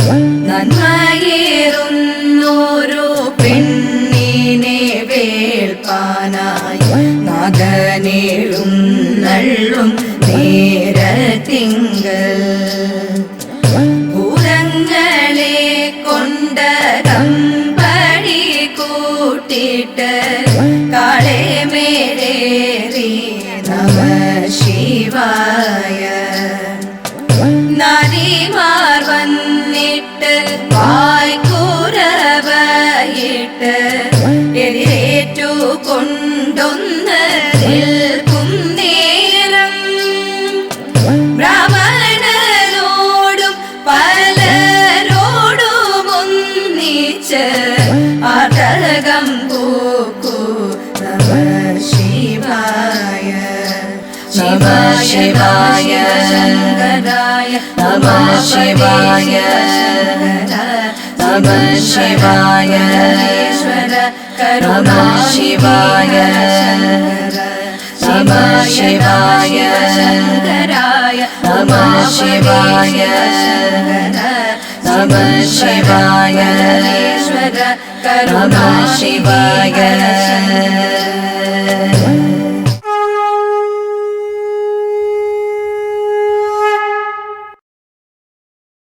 നന്മയേറുന്നൊരു പെണ്ണിനെ വേൾപ്പാനായി നാഗനേഴുന്നള്ളും നേരത്തിങ്കൽ ഭൂതങ്ങളെ കൊണ്ട കമ്പടി കൂട്ടിട്ട് കാളെ മേലേറി നമഃശിവായ നരിമാർ വന്നിട്ട് വായ്ക്കുരവയിട്ട് എതിരേറ്റു കൊണ്ടൊന്ന് നിൽക്കും നേരം ബ്രാഹ്മണരോടും പലരോടും ഒന്നിച്ച് ആതകം പൂക്കു നമഃശിവായ ശിവായ ശങ്കരായ നമഃശിവായ നമഃശിവായ ഈശ്വര നമഃശിവായ നമഃശിവായ ശങ്കരായ നമഃശിവായ നമഃശിവായ ഈശ്വര നമഃശിവായ